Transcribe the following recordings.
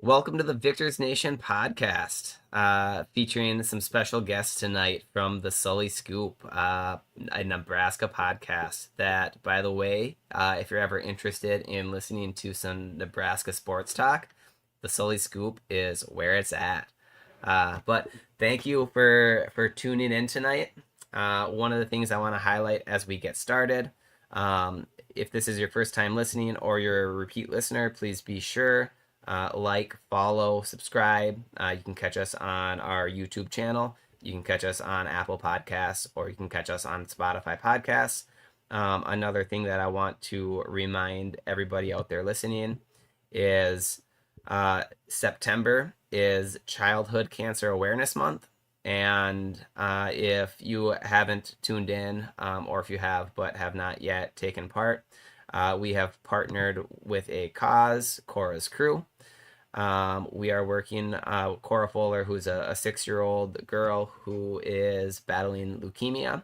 Welcome to the Victors Nation podcast, featuring some special guests tonight from the Sully Scoop, a Nebraska podcast. That, by the way, if you're ever interested in listening to some Nebraska sports talk, the Sully Scoop is where it's at. But thank you for tuning in tonight. One of the things I want to highlight as we get started, if this is your first time listening or you're a repeat listener, please be sure like, follow, subscribe. You can catch us on our YouTube channel. You can catch us on Apple Podcasts, or you can catch us on Spotify Podcasts. Another thing that I want to remind everybody out there listening is September is Childhood Cancer Awareness Month. And if you haven't tuned in, or if you have but have not yet taken part, we have partnered with a cause, Cora's Crew. We are working Cora Fuller, who's a 6-year-old girl who is battling leukemia.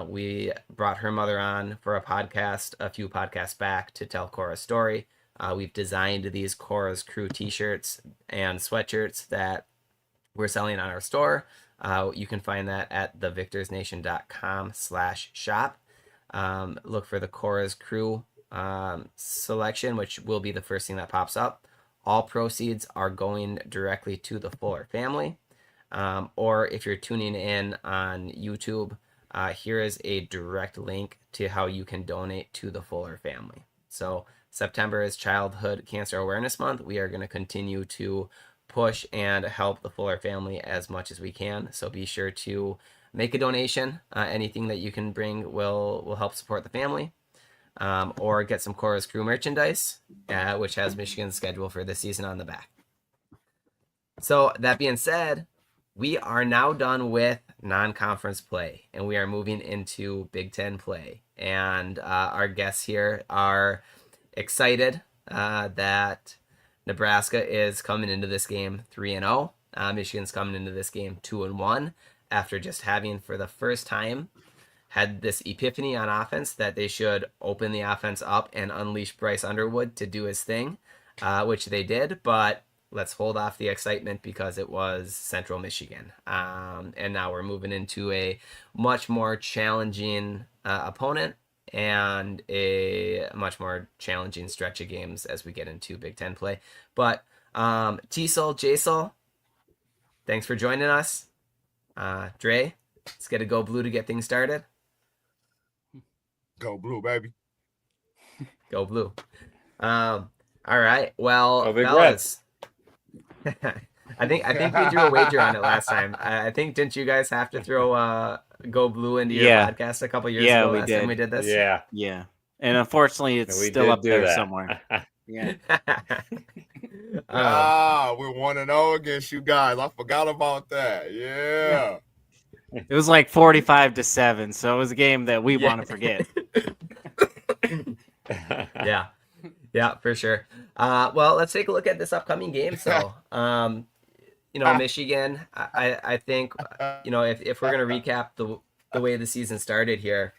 We brought her mother on for a podcast a few podcasts back to tell Cora's story. We've designed these Cora's Crew t-shirts and sweatshirts that we're selling on our store. You can find that at thevictorsnation.com/shop. Look for the Cora's Crew selection, which will be the first thing that pops up. All proceeds are going directly to the Fuller family. Or if you're tuning in on YouTube, here is a direct link to how you can donate to the Fuller family. So September is Childhood Cancer Awareness Month. We are going to continue to push and help the Fuller family as much as we can. So be sure to make a donation. Anything that you can bring will help support the family. Or get some Cora's Crew merchandise, which has Michigan's schedule for this season on the back. So that being said, we are now done with non-conference play, and we are moving into Big Ten play. And our guests here are excited that Nebraska is coming into this game 3-0. Michigan's coming into this game 2-1 after just having, for the first time, had this epiphany on offense that they should open the offense up and unleash Bryce Underwood to do his thing, which they did. But let's hold off the excitement because it was Central Michigan. And now we're moving into a much more challenging opponent and a much more challenging stretch of games as we get into Big Ten play. But T-Sol, J-Sol, thanks for joining us. Dre, let's get a Go Blue to get things started. Go Blue, baby. Go Blue. All right. Well, fellas. I think we threw a wager on it last time. I think, didn't you guys have to throw Go Blue into your podcast a couple years ago? Last time we did this. Yeah. And unfortunately, it's still up there somewhere. Yeah. We're 1-0 against you guys. I forgot about that. Yeah. It was like 45-7, so it was a game that we want to forget. Yeah, for sure. Well, let's take a look at this upcoming game. So, Michigan, I think, if we're going to recap the way the season started here,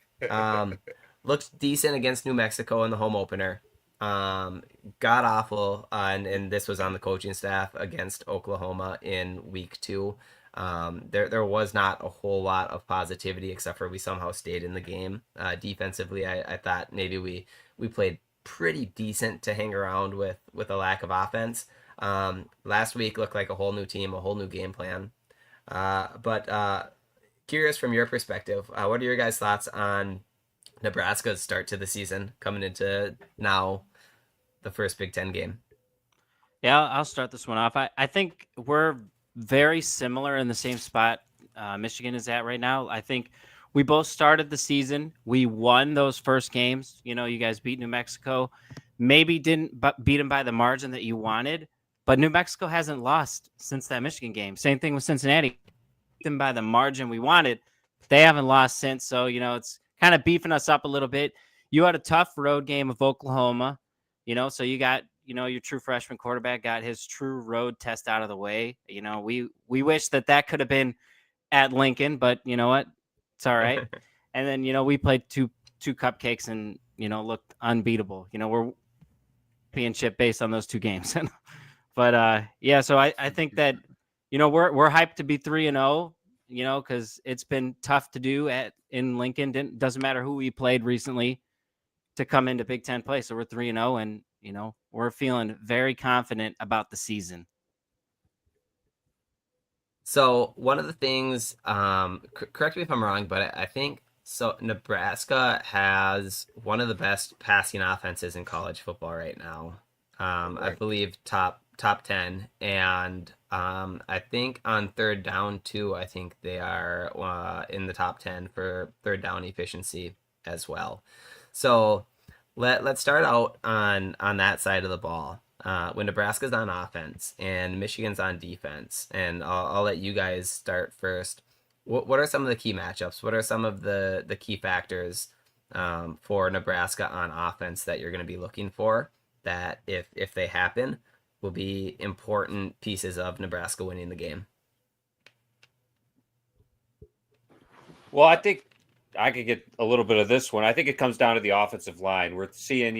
looked decent against New Mexico in the home opener. God awful, and this was on the coaching staff against Oklahoma in week 2. There was not a whole lot of positivity except for we somehow stayed in the game. Defensively, I thought maybe we played pretty decent to hang around with a lack of offense. Last week looked like a whole new team, a whole new game plan. But curious from your perspective, what are your guys' thoughts on Nebraska's start to the season coming into now the first Big Ten game? Yeah, I'll start this one off. I think we're very similar in the same spot Michigan is at right now. I think we both started the season. We won those first games. You guys beat New Mexico. Maybe didn't beat them by the margin that you wanted, but New Mexico hasn't lost since that Michigan game. Same thing with Cincinnati. Beat them by the margin we wanted. They haven't lost since, so, it's kind of beefing us up a little bit. You had a tough road game of Oklahoma, so you got your true freshman quarterback got his true road test out of the way. We wish that could have been at Lincoln, but you know what? It's all right. And then, we played two cupcakes and, looked unbeatable. We're championship based on those two games. But yeah, so I think that we're hyped to be 3-0, because it's been tough to do in Lincoln. Doesn't matter who we played recently to come into Big Ten play. So we're 3-0, and we're feeling very confident about the season. So one of the things, correct me if I'm wrong, but I think so. Nebraska has one of the best passing offenses in college football right now. I Correct. believe top 10, and I think on third down too. I think they are in the top 10 for third down efficiency as well. So let's start out on that side of the ball. When Nebraska's on offense and Michigan's on defense, and I'll let you guys start first. What are some of the key matchups? What are some of the key factors for Nebraska on offense that you're going to be looking for that if they happen will be important pieces of Nebraska winning the game? Well, I think I could get a little bit of this one. I think it comes down to the offensive line. We're seeing,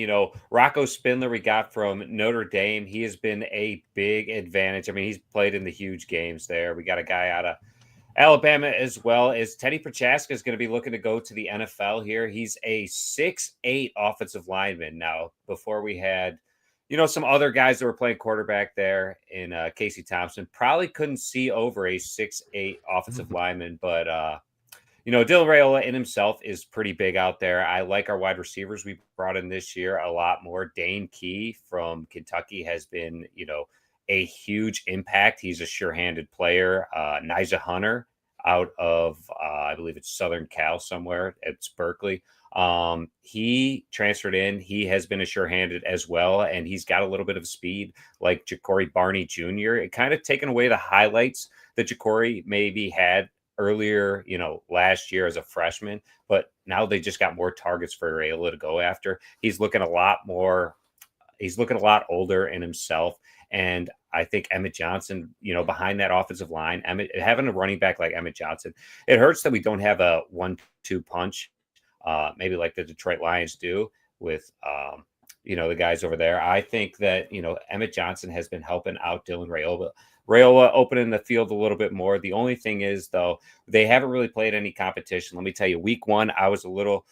Rocco Spindler we got from Notre Dame. He has been a big advantage. I mean, he's played in the huge games there. We got a guy out of Alabama as well. As Teddy Prochaska is going to be looking to go to the NFL here. He's a 6'8" offensive lineman. Now, before we had, some other guys that were playing quarterback there in Casey Thompson, probably couldn't see over a 6'8" offensive lineman, but Dylan Raiola in himself is pretty big out there. I like our wide receivers we brought in this year a lot more. Dane Key from Kentucky has been, a huge impact. He's a sure-handed player. Nijah Hunter out of, I believe it's Southern Cal somewhere. It's Berkeley. He transferred in. He has been a sure-handed as well, and he's got a little bit of speed like Ja'Cory Barney Jr. It kind of taken away the highlights that Ja'Cory maybe had earlier, last year as a freshman, but now they just got more targets for Raiola to go after. He's looking a lot older in himself. And I think Emmett Johnson, behind that offensive line, having a running back like Emmett Johnson, it hurts that we don't have a 1-2 punch, maybe like the Detroit Lions do with, the guys over there. I think that, Emmett Johnson has been helping out Dylan Raiola opening the field a little bit more. The only thing is, though, they haven't really played any competition. Let me tell you, week one, I was a little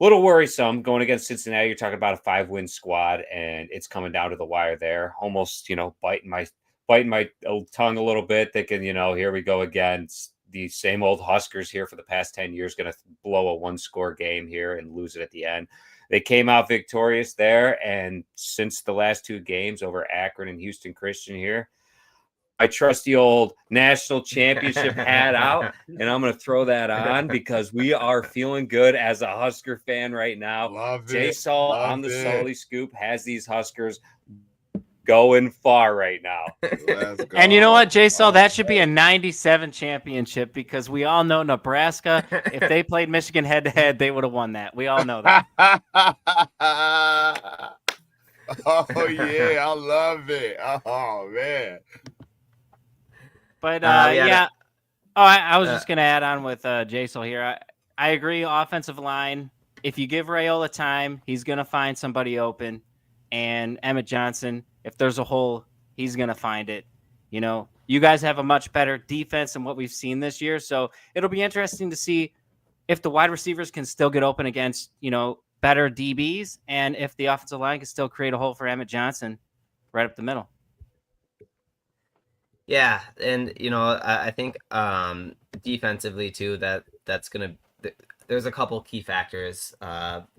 worrisome going against Cincinnati. You're talking about a 5-win squad, and it's coming down to the wire there. Almost, biting my tongue a little bit, thinking, here we go again. It's the same old Huskers here for the past 10 years, going to blow a 1-score game here and lose it at the end. They came out victorious there, and since the last 2 games over Akron and Houston Christian here, I trust the old national championship hat out, and I'm going to throw that on because we are feeling good as a Husker fan right now. Love Jay it. Saul Love on the it. Sully Scoop has these Huskers going far right now. Let's go. And you know what, Jay Saul, that should be a 97 championship because we all know Nebraska, if they played Michigan head-to-head, they would have won that. We all know that. Oh, yeah. I love it. Oh, man. But yeah. Oh, I was just going to add on with Jason here. I agree. Offensive line. If you give Raiola time, he's going to find somebody open. And Emmett Johnson, if there's a hole, he's going to find it. You guys have a much better defense than what we've seen this year. So it'll be interesting to see if the wide receivers can still get open against, better DBs, and if the offensive line can still create a hole for Emmett Johnson right up the middle. Yeah, and I think defensively too that's gonna. There's a couple key factors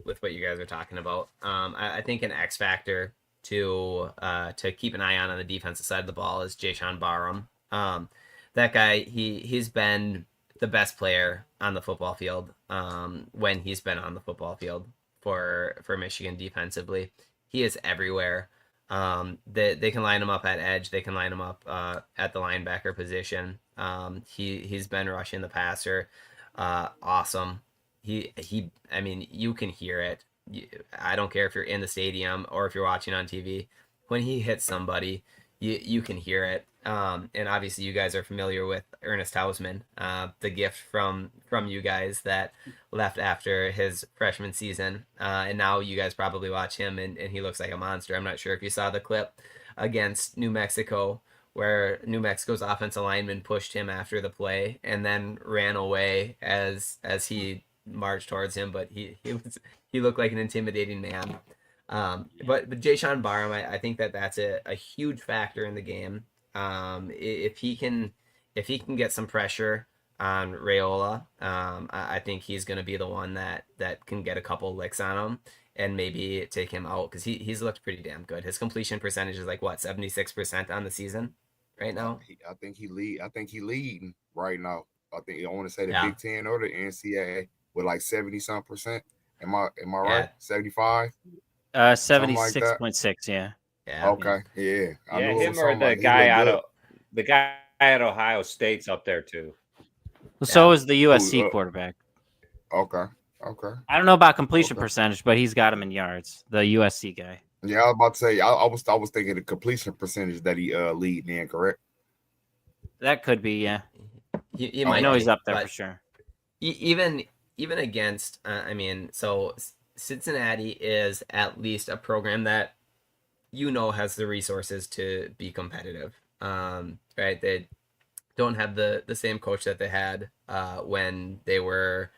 with what you guys are talking about. I think an X factor to keep an eye on the defensive side of the ball is Jayshon Barham. That guy, he's been the best player on the football field when he's been on the football field for Michigan defensively. He is everywhere. They can line him up at edge. They can line him up at the linebacker position. He's been rushing the passer. Awesome. I mean, you can hear it. I don't care if you're in the stadium or if you're watching on TV. When he hits somebody, you can hear it. And obviously you guys are familiar with Ernest Hausman, the gift from you guys that left after his freshman season. And now you guys probably watch him and he looks like a monster. I'm not sure if you saw the clip against New Mexico, where New Mexico's offensive lineman pushed him after the play and then ran away as he marched towards him, but he looked like an intimidating man. But Jay Sean Barham, I think that's a huge factor in the game. If he can get some pressure on Rayola, I think he's going to be the one that can get a couple licks on him and maybe take him out because he's looked pretty damn good. His completion percentage is like what 76% on the season right now. I think he lead. I think he leading right now. I think I want to say the Yeah. Big Ten or the NCAA with like 70-some%. Am I Yeah. right? 75. 76.6. Yeah. Yeah. Okay. Yeah. I Yeah, knew it him was or something the like he guy looked out good. of the guy at Ohio State's up there too. Well, so Yeah. is the USC Who, quarterback. Okay. Okay. I don't know about completion Okay. percentage, but he's got him in yards. The USC guy. Yeah, I was about to say I was thinking the completion percentage that he lead in, correct? That could be, yeah. He I might know be, he's up there but for sure. even against, so Cincinnati is at least a program that has the resources to be competitive. Right? They don't have the same coach that they had when they were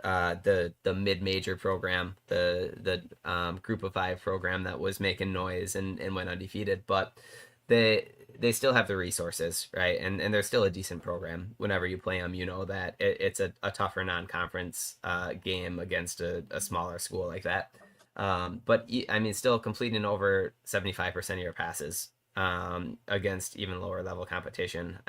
the mid-major program, the group of five program that was making noise and went undefeated, but they still have the resources, right? And they're still a decent program. Whenever you play them, you know that it's a tougher non-conference game against a smaller school like that. But still completing over 75% of your passes against even lower level competition.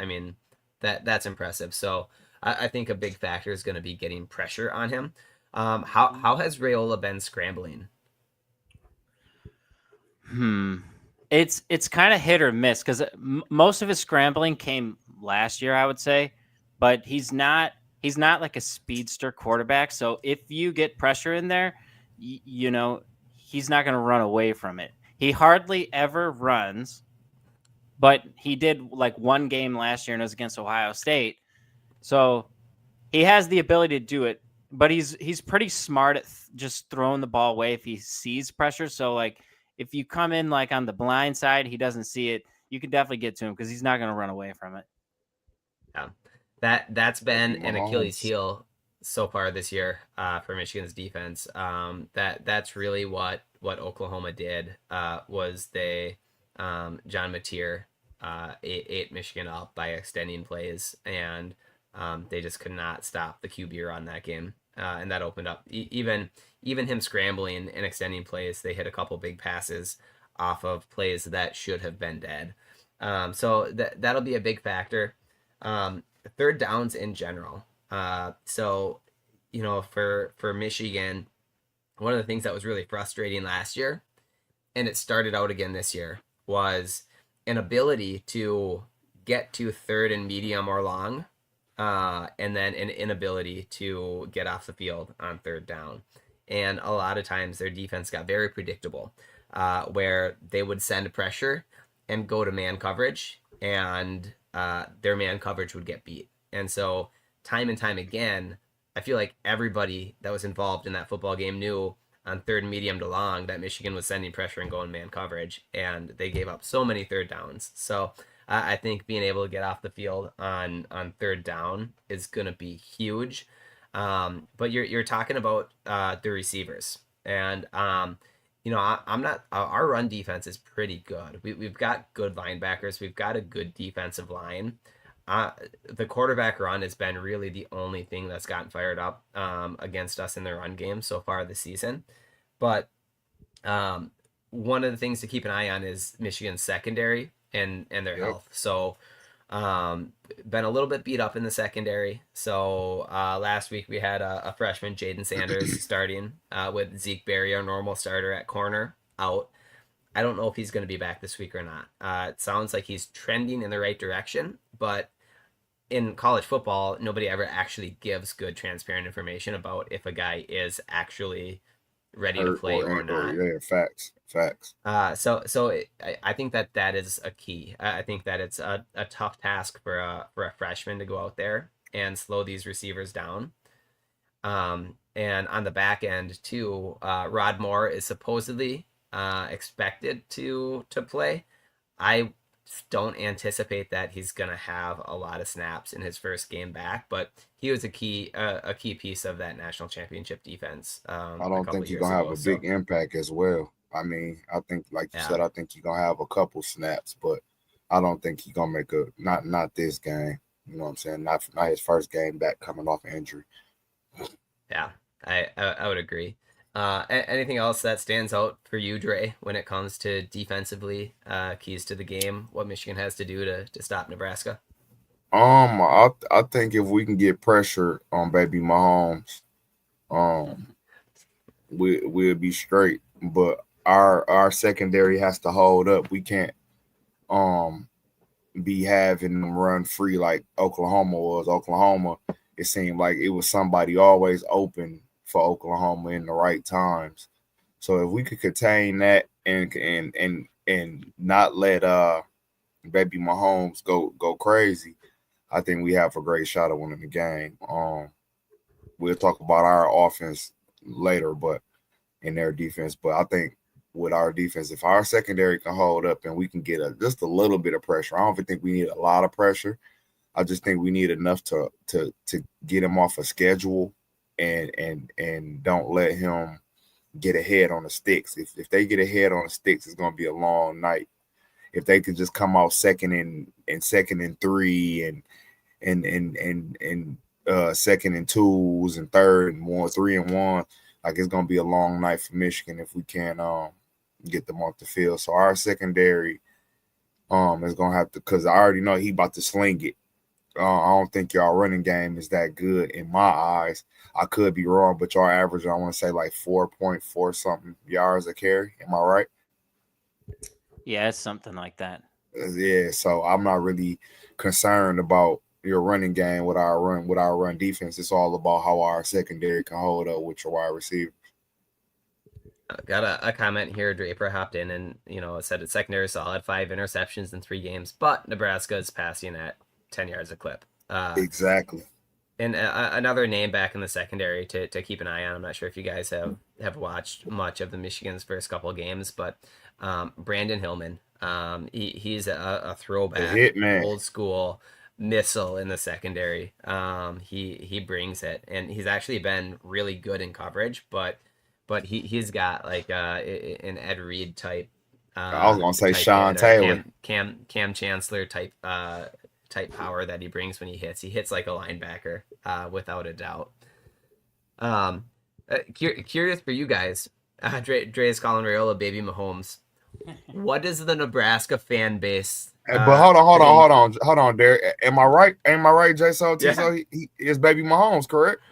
That's impressive. So I think a big factor is going to be getting pressure on him. How has Rayola been scrambling? It's kind of hit or miss because most of his scrambling came last year, I would say, but he's not like a speedster quarterback. So if you get pressure in there, he's not going to run away from it. He hardly ever runs, but he did like one game last year and it was against Ohio State. So he has the ability to do it, but he's pretty smart at just throwing the ball away if he sees pressure. So like if you come in like on the blind side, he doesn't see it, you can definitely get to him because he's not going to run away from it. Yeah, that's been an Achilles Mahomes. heel so far this year for Michigan's defense. That's really what Oklahoma did was they John Mateer ate Michigan up by extending plays, and they just could not stop the QB run that game, and that opened up even him scrambling and extending plays. They hit a couple big passes off of plays that should have been dead. So that'll be a big factor. Third downs in general. So for Michigan, one of the things that was really frustrating last year, and it started out again this year, was an ability to get to third and medium or long, and then an inability to get off the field on third down. And a lot of times their defense got very predictable, where they would send pressure and go to man coverage, and their man coverage would get beat. And so time and time again, I feel like everybody that was involved in that football game knew on third and medium to long that Michigan was sending pressure and going man coverage, and they gave up so many third downs. So I think being able to get off the field on third down is going to be huge. But you're talking about the receivers, and I'm not. Our run defense is pretty good. We've got good linebackers. We've got a good defensive line. The quarterback run has been really the only thing that's gotten fired up against us in the run game so far this season. But one of the things to keep an eye on is Michigan's secondary and their health. So been a little bit beat up in the secondary. So last week we had a freshman, Jaden Sanders, starting with Zeke Berry, our normal starter at corner, out. I don't know if he's going to be back this week or not. It sounds like he's trending in the right direction, but in college football, nobody ever actually gives good, transparent information about if a guy is actually ready to play or not. Yeah, facts. I think that is a key. I think that it's a tough task for a freshman to go out there and slow these receivers down. And on the back end too, Rod Moore is supposedly expected to play. I don't anticipate that he's gonna have a lot of snaps in his first game back, but he was a key piece of that national championship defense I a don't couple think he's years gonna have ago. a So big impact as well. I mean, I think, like you yeah, said, I think he's gonna have a couple snaps, but I don't think he's gonna make not this game. You know what I'm saying? Not his first game back coming off injury. yeah, I would agree. Anything else that stands out for you, Dre, when it comes to defensively keys to the game? What Michigan has to do to stop Nebraska? I think if we can get pressure on baby Mahomes, we'll be straight. But our secondary has to hold up. We can't be having them run free like Oklahoma was. Oklahoma, it seemed like it was somebody always open for Oklahoma in the right times. So if we could contain that and not let baby Mahomes go crazy, I think we have a great shot at winning the game. We'll talk about our offense later, but in their defense. But I think with our defense, if our secondary can hold up and we can get just a little bit of pressure, I don't think we need a lot of pressure. I just think we need enough to get him off a schedule and don't let him get ahead on the sticks. If they get ahead on the sticks, it's gonna be a long night. If they could just come out second and 3 and second and 2s and third and 1, 3 and 1, like it's gonna be a long night for Michigan if we can't get them off the field. So our secondary is gonna have to, because I already know he about to sling it. I don't think y'all running game is that good in my eyes. I could be wrong, but y'all average, I want to say like 4.4 something yards a carry. Am I right? Yeah, it's something like that. Yeah, so I'm not really concerned about your running game with our run defense. It's all about how our secondary can hold up with your wide receiver. Got a comment here. Draper hopped in and said it's secondary solid, 5 interceptions in 3 games, but Nebraska is passing at 10 yards a clip. Exactly. And another name back in the secondary to keep an eye on. I'm not sure if you guys have watched much of the Michigan's first couple of games, but Brandon Hillman. He's a throwback, hitman, old school missile in the secondary. He brings it, and he's actually been really good in coverage, but he's got like an Ed Reed type. I was gonna say type Sean hit, Taylor, Cam Chancellor type power that he brings when he hits. He hits like a linebacker, without a doubt. Curious for you guys, Dre's calling Rayola baby Mahomes. What does the Nebraska fan base? but hold on, Derek. Am I right, Jay? So he is baby Mahomes, correct?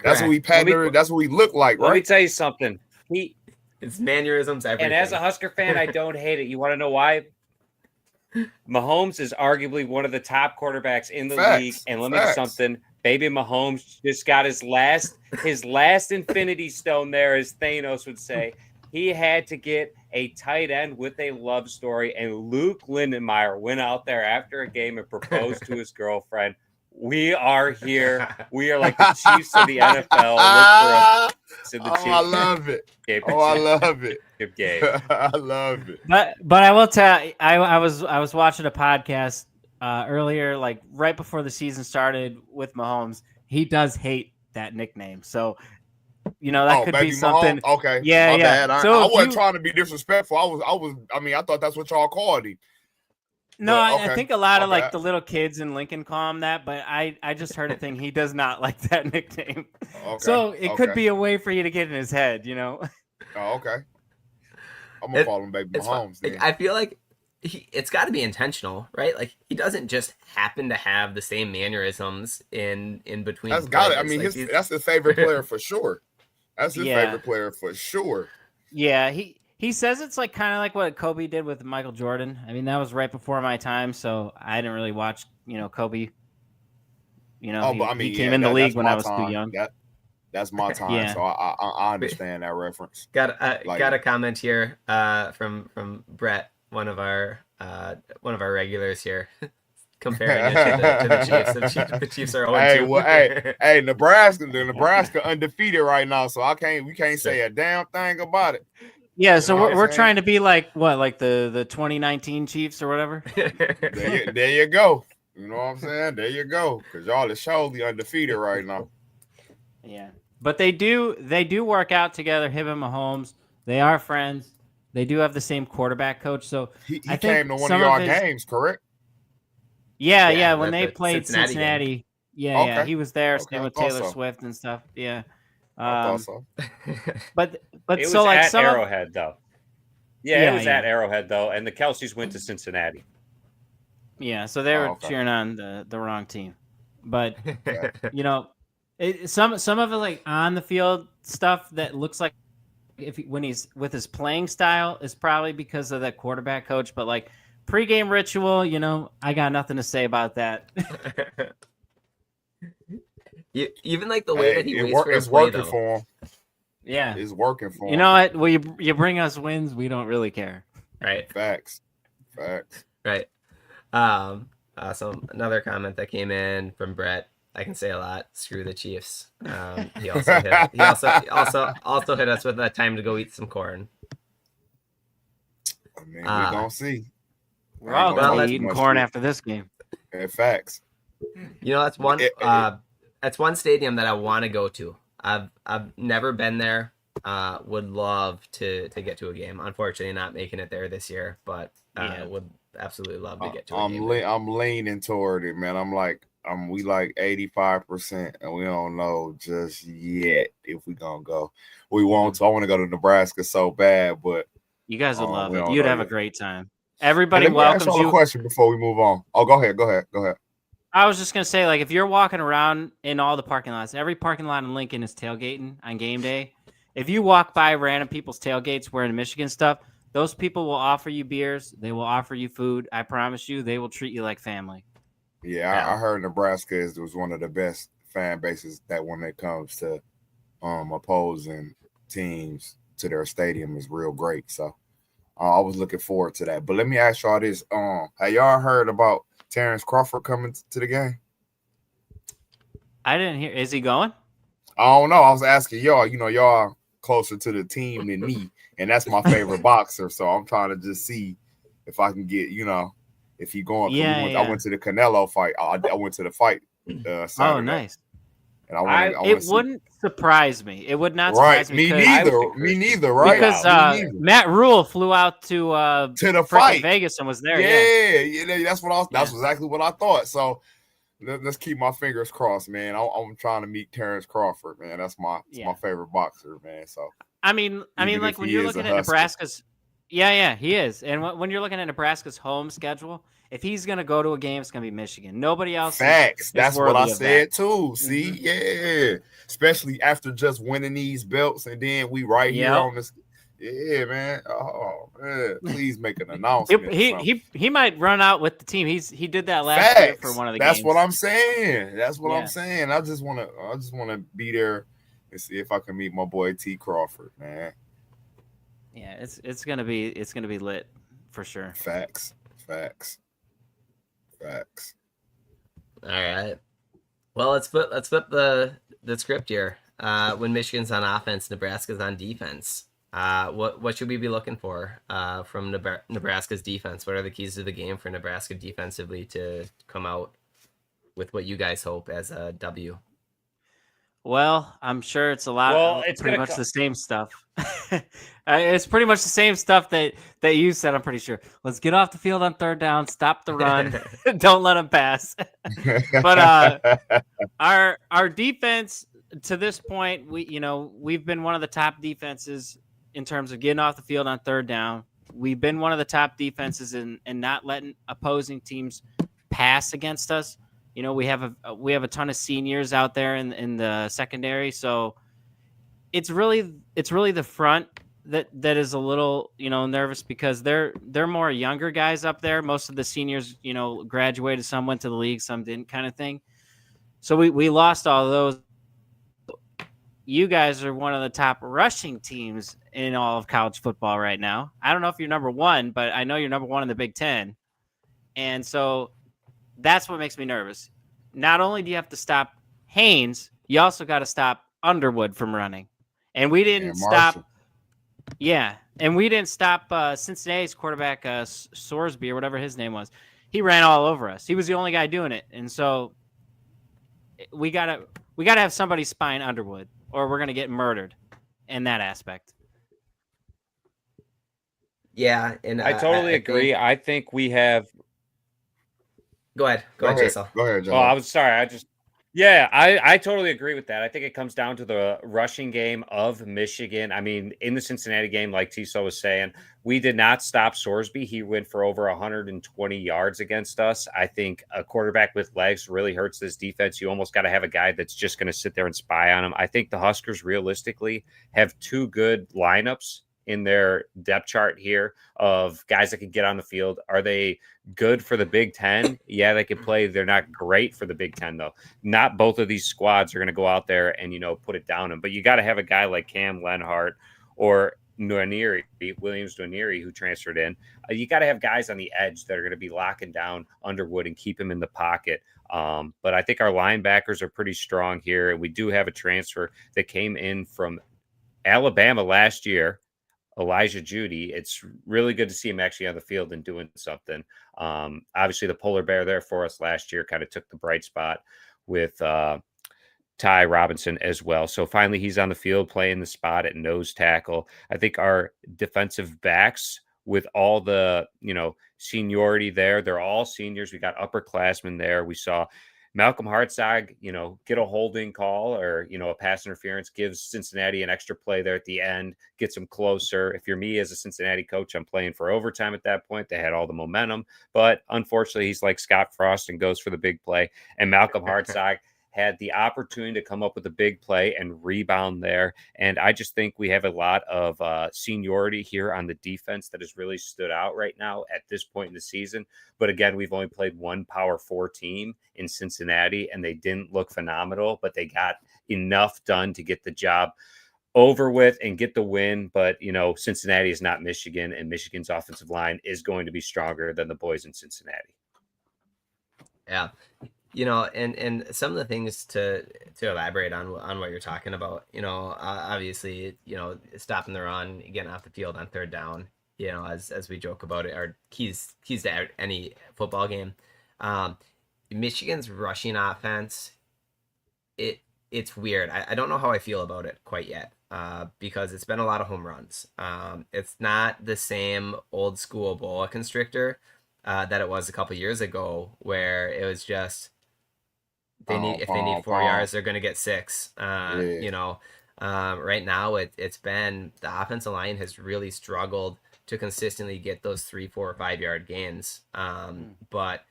That's what we patterned. That's what we look like, right? Let me tell you something. It's mannerisms, everything. And as a Husker fan, I don't hate it. You want to know why? Mahomes is arguably one of the top quarterbacks in the league. And let me tell you something. Baby Mahomes just got his last infinity stone there, as Thanos would say. He had to get a tight end with a love story. And Luke Lindenmeyer went out there after a game and proposed to his girlfriend. We are here. We are like the Chiefs of the NFL. Look for us. I love it. I love it. I love it. But I will tell you, I was watching a podcast earlier, like right before the season started with Mahomes. He does hate that nickname, so that could be something. Mahomes? Okay, yeah. Bad. So I wasn't trying to be disrespectful. I thought that's what y'all called him. No, I think a lot of like the little kids in Lincoln call him that, but I just heard a thing. He does not like that nickname. So it could be a way for you to get in his head, Oh, okay. I'm gonna call him baby Mahomes. Then. I feel like it's got to be intentional, right? Like he doesn't just happen to have the same mannerisms in between. That's got it. I mean, that's his favorite player for sure. That's his favorite player for sure. Yeah, he says it's like kind of like what Kobe did with Michael Jordan. I mean, that was right before my time, so I didn't really watch, Kobe. He came in the league when I was too young. That's my time, yeah. So I understand that reference. Got a comment here from Brett, one of our regulars here, comparing it to the Chiefs. The Chiefs are 0-2. Nebraska undefeated right now, so we can't say a damn thing about it. Yeah, You so know what I'm we're saying? trying to be like what, like the 2019 Chiefs or whatever. There you go. You know what I'm saying? There you go. Because y'all is surely undefeated right now. Yeah, but they do work out together. Him and Mahomes, they are friends. They do have the same quarterback coach. So He I came think to one of some of y'all his games, correct? yeah, when That's they the played Cincinnati game. Cincinnati, yeah, Okay. he was there. Okay. Same I with thought Taylor so. Swift and stuff. Yeah, I thought um, so. but It so was like at some of Arrowhead, though. Yeah, it was yeah. at Arrowhead, though, and the Kelseys went to Cincinnati. Yeah, so they Oh, were okay. cheering on the wrong team, but Yeah. you know, some of it like on the field stuff that looks like when he's with his playing style is probably because of that quarterback coach. But like pregame ritual, I got nothing to say about that. Even like the way Hey, that he waits for a it's play, working though. for him. Yeah, It's working for you him. know what? Well, you bring us wins, we don't really care. Right. Facts. Right. So another comment that came in from Brett. I can say a lot. Screw the Chiefs. He also hit. He also hit us with that time to go eat some corn. I mean, we gonna see. We're all gonna gonna talk be too eating much corn shit. after this game. Facts. That's one. It- That's one stadium that I want to go to. I've never been there. Would love to get to a game. Unfortunately, not making it there this year, but would absolutely love to get to a game. I'm leaning toward it, man. We like 85%, and we don't know just yet if we gonna go. We want to. I want to go to Nebraska so bad, but You guys would love we it. don't You'd know have a yet. great time. Hey, Everybody let me ask welcomes y'all a you. question before we move on. Oh, go ahead. I was just gonna say, like, if you're walking around in all the parking lots, every parking lot in Lincoln is tailgating on game day. If you walk by random people's tailgates wearing Michigan stuff, those people will offer you beers. They will offer you food. I promise you, they will treat you like family. Yeah, I heard Nebraska was one of the best fan bases that when it comes to opposing teams to their stadium is real great. So I was looking forward to that. But let me ask y'all this: have y'all heard about Terrence Crawford coming to the game? I didn't hear. Is he going? I don't know. I was asking y'all. You know, y'all closer to the team than me, and that's my favorite boxer. So I'm trying to just see if I can get, if he going. I went to the Canelo fight. I went to the fight Saturday. Oh, nice. And I it wouldn't surprise me. It would not surprise me. Me neither. Right? Because Matt Rule flew out to the fight Vegas and was there. Yeah. That's what That's exactly what I thought. So let's keep my fingers crossed, man. I'm trying to meet Terrence Crawford, man. That's my favorite boxer, man. So I mean, like when you're looking at Nebraska's, he is. And when you're looking at Nebraska's home schedule, if he's gonna go to a game, it's gonna be Michigan. Nobody else. Facts. That's what I said too. Mm-hmm. See, yeah. Especially after just winning these belts, and then we here on this. Yeah, man. Oh man, please make an announcement. he might run out with the team. He did that last year for one of the games. That's what I'm saying. I'm saying. I just wanna be there and see if I can meet my boy T. Crawford, man. Yeah, it's gonna be lit for sure. Facts. All right. Well, let's flip the script here. When Michigan's on offense, Nebraska's on defense. What should we be looking for from Nebraska's defense? What are the keys to the game for Nebraska defensively to come out with what you guys hope as a W? Well, I'm sure it's a lot. Well, it's pretty much the same stuff. It's pretty much the same stuff that you said. I'm pretty sure. Let's get off the field on third down. Stop the run. Don't let them pass. But our defense to this point, we've been one of the top defenses in terms of getting off the field on third down. We've been one of the top defenses in not letting opposing teams pass against us. We have a ton of seniors out there in the secondary, so it's really the front that is a little nervous because they're more younger guys up there. Most of the seniors graduated, some went to the league, some didn't, kind of thing. So we lost all of those. You guys are one of the top rushing teams in all of college football right now. I don't know if you're number one, but I know you're number one in the Big Ten, and so that's what makes me nervous. Not only do you have to stop Haynes, you also got to stop Underwood from running. And we didn't stop. Yeah. And we didn't stop Cincinnati's quarterback, Sorsby, or whatever his name was. He ran all over us. He was the only guy doing it. And so we gotta have somebody spying Underwood, or we're gonna get murdered in that aspect. Yeah, and I totally agree. I think we have. Go ahead, Jason. Go ahead, Joe. Well, I was sorry. I totally agree with that. I think it comes down to the rushing game of Michigan. I mean, in the Cincinnati game, like Tiso was saying, we did not stop Sorsby. He went for over 120 yards against us. I think a quarterback with legs really hurts this defense. You almost got to have a guy that's just going to sit there and spy on him. I think the Huskers realistically have two good lineups in their depth chart here of guys that can get on the field. Are they good for the Big Ten? Yeah, they can play. They're not great for the Big Ten, though. Not both of these squads are going to go out there and, put it down them. But you got to have a guy like Cam Lenhart or Williams Nwaneri, who transferred in. You got to have guys on the edge that are going to be locking down Underwood and keep him in the pocket. But I think our linebackers are pretty strong here. And we do have a transfer that came in from Alabama last year, Elijah Judy. It's really good to see him actually on the field and doing something. Obviously, the polar bear there for us last year kind of took the bright spot with Ty Robinson as well. So finally, he's on the field playing the spot at nose tackle. I think our defensive backs, with all the seniority there, they're all seniors. We got upperclassmen there. We saw Malcolm Hartzog, get a holding call or, a pass interference, gives Cincinnati an extra play there at the end, gets them closer. If you're me as a Cincinnati coach, I'm playing for overtime at that point. They had all the momentum, but unfortunately, he's like Scott Frost and goes for the big play. And Malcolm Hartzog had the opportunity to come up with a big play and rebound there. And I just think we have a lot of seniority here on the defense that has really stood out right now at this point in the season. But again, we've only played one Power 4 team in Cincinnati, and they didn't look phenomenal, but they got enough done to get the job over with and get the win. But, Cincinnati is not Michigan, and Michigan's offensive line is going to be stronger than the boys in Cincinnati. Yeah. And some of the things to elaborate on what you're talking about, obviously, stopping the run, getting off the field on third down, as we joke about it, are keys to any football game. Michigan's rushing offense, it's weird. I don't know how I feel about it quite yet, because it's been a lot of home runs. It's not the same old school boa constrictor that it was a couple years ago, where it was just if they need 4 yards, they're going to get 6. Right now it's been the offensive line has really struggled to consistently get those 3, 4, or 5 yard gains. But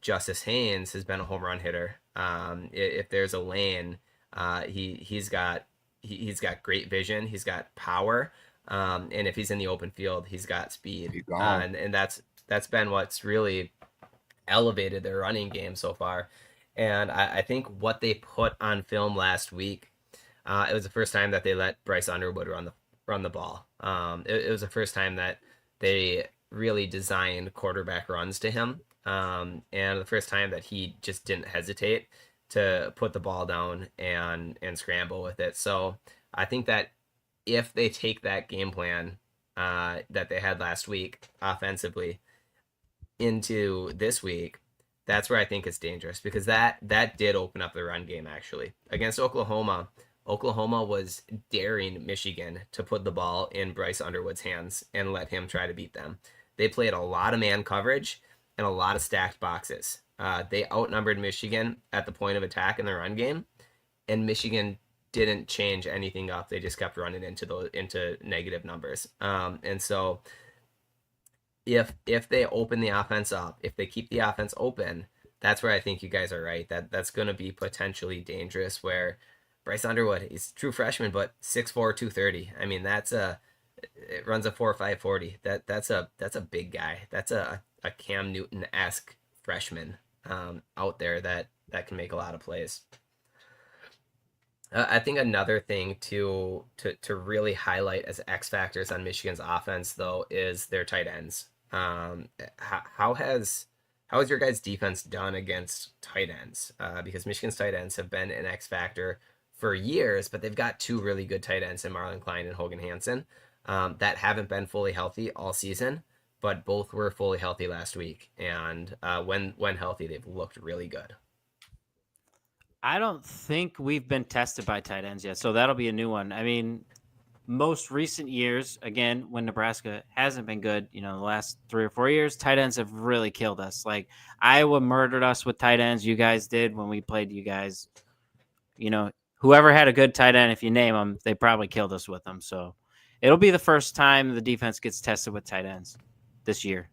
Justice Haynes has been a home run hitter. If there's a lane, he's got great vision. He's got power. And if he's in the open field, he's got speed. And that's been what's really elevated their running game so far. And I think what they put on film last week, it was the first time that they let Bryce Underwood run the ball. It was the first time that they really designed quarterback runs to him, and the first time that he just didn't hesitate to put the ball down and scramble with it. So I think that if they take that game plan that they had last week offensively into this week, that's where I think it's dangerous, because that did open up the run game. Actually, against Oklahoma was daring Michigan to put the ball in Bryce Underwood's hands and let him try to beat them. They played a lot of man coverage and a lot of stacked boxes. They outnumbered Michigan at the point of attack in the run game, and Michigan didn't change anything up. They just kept running into negative numbers. And so if they open the offense up, if they keep the offense open, that's where I think you guys are right. That's going to be potentially dangerous, where Bryce Underwood, he's a true freshman, but 6'4", 230. I mean, it runs a 4.5 40. That's a big guy. That's a Cam Newton-esque freshman out there that can make a lot of plays. I think another thing to really highlight as X factors on Michigan's offense, though, is their tight ends. How has your guys' defense done against tight ends? Because Michigan's tight ends have been an X factor for years, but they've got two really good tight ends in Marlon Klein and Hogan Hansen. that haven't been fully healthy all season, but both were fully healthy last week. And when healthy, they've looked really good. I don't think we've been tested by tight ends yet, so that'll be a new one. I mean, most recent years, again, when Nebraska hasn't been good, the last 3 or 4 years, tight ends have really killed us. Like Iowa murdered us with tight ends. You guys did when we played you guys. Whoever had a good tight end, if you name them, they probably killed us with them. So it'll be the first time the defense gets tested with tight ends this year.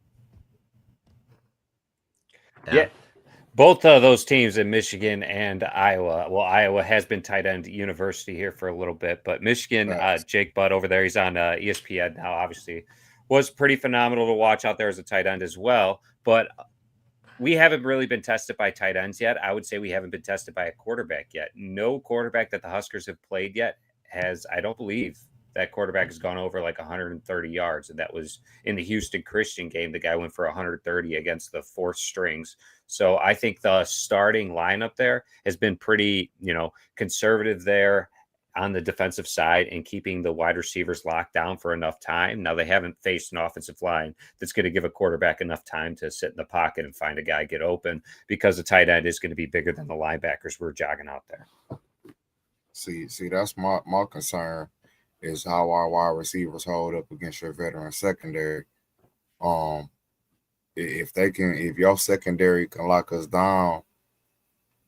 Yeah. Both of those teams in Michigan and Iowa. Well, Iowa has been tight end university here for a little bit, but Michigan, Jake Butt over there, he's on ESPN now, obviously, was pretty phenomenal to watch out there as a tight end as well. But we haven't really been tested by tight ends yet. I would say we haven't been tested by a quarterback yet. No quarterback that the Huskers have played yet has, I don't believe, that quarterback has gone over like 130 yards. And that was in the Houston Christian game. The guy went for 130 against the fourth strings. So I think the starting lineup there has been pretty, conservative there on the defensive side and keeping the wide receivers locked down for enough time. Now they haven't faced an offensive line that's going to give a quarterback enough time to sit in the pocket and find a guy get open, because the tight end is going to be bigger than the linebackers we're jogging out there. See, that's my concern is how our wide receivers hold up against your veteran secondary. If your secondary can lock us down,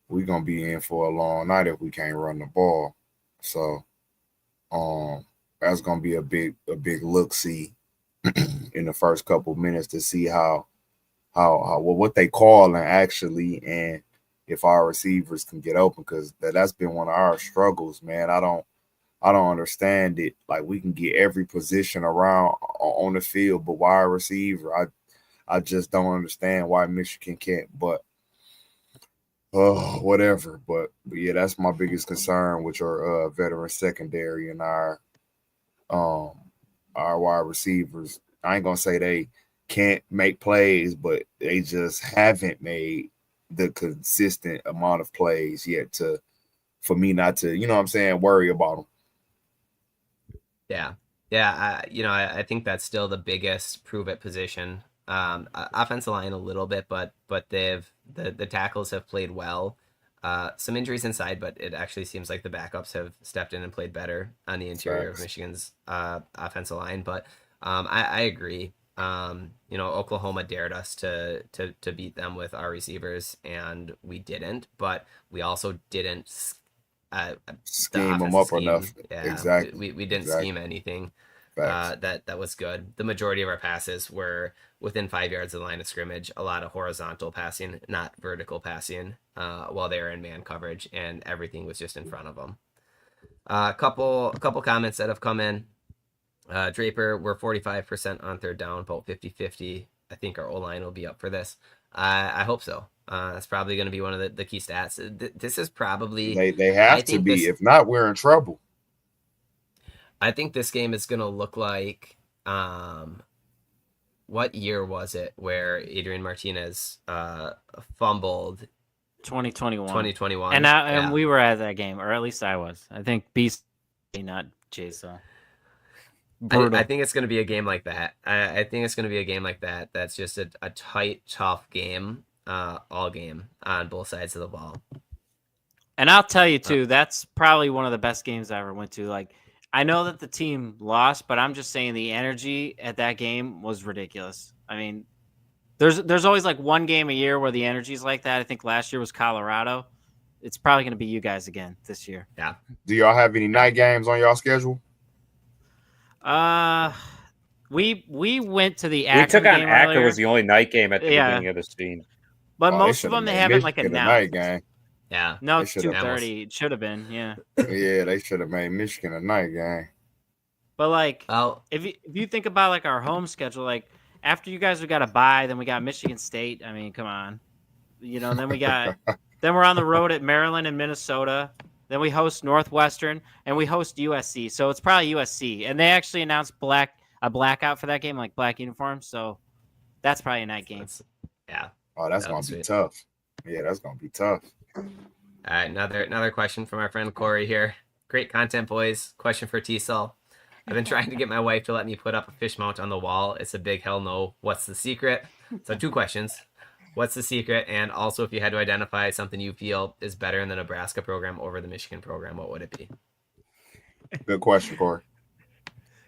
we're gonna be in for a long night if we can't run the ball. So, that's gonna be a big look-see in the first couple minutes to see how what they call and actually, and if our receivers can get open, because that's been one of our struggles, man. I don't understand it. Like, we can get every position around on the field, but wide receiver, I just don't understand why Michigan can't. But whatever. But yeah, that's my biggest concern with your veteran secondary and our wide receivers. I ain't gonna say they can't make plays, but they just haven't made the consistent amount of plays yet for me not to, you know what I'm saying, worry about them. Yeah. I think that's still the biggest prove it position. Offensive line a little bit, but the tackles have played well. Some injuries inside, but it actually seems like the backups have stepped in and played better on the interior of Michigan's offensive line. But I agree. Oklahoma dared us to beat them with our receivers, and we didn't. But we also didn't scheme them up enough. Yeah, exactly. We didn't scheme anything. That was good. The majority of our passes were within 5 yards of the line of scrimmage. A lot of horizontal passing, not vertical passing, while they were in man coverage, and everything was just in front of them. A couple comments that have come in. Draper, we're 45% on third down, about 50-50. I think our O-line will be up for this. I hope so. That's probably going to be one of the key stats. This is probably... They have to be. If not, we're in trouble. I think this game is going to look like... what year was it where Adrian Martinez fumbled? 2021. 2021. And we were at that game, or at least I was. I think Beast, not Jay, so... I think it's going to be a game like that. I think it's going to be a game like that. That's just a tight, tough game, all game on both sides of the ball. And I'll tell you too, that's probably one of the best games I ever went to. Like, I know that the team lost, but I'm just saying the energy at that game was ridiculous. I mean, there's always like one game a year where the energy is like that. I think last year was Colorado. It's probably going to be you guys again this year. Yeah. Do y'all have any night games on y'all schedule? We went to the Akron. We took on game Akron earlier. Was the only night game at the beginning of the season. But most of them they haven't like announced. Night game. Yeah. No, it's 2:30. It should have been. Yeah. Yeah, they should have made Michigan a night game. But like, if you think about like our home schedule, like after you guys we got a bye, then we got Michigan State. I mean, come on, then we got then we're on the road at Maryland and Minnesota. Then we host Northwestern, and we host USC. So it's probably USC. And they actually announced a blackout for that game, like black uniforms. So that's probably a night game. Yeah. Oh, that's going to be tough. Yeah, that's going to be tough. All right, another question from our friend Corey here. Great content, boys. Question for T-Sol. I've been trying to get my wife to let me put up a fish mount on the wall. It's a big hell no. What's the secret? So 2 questions. What's the secret? And also, if you had to identify something you feel is better in the Nebraska program over the Michigan program, what would it be? Good question, Corey.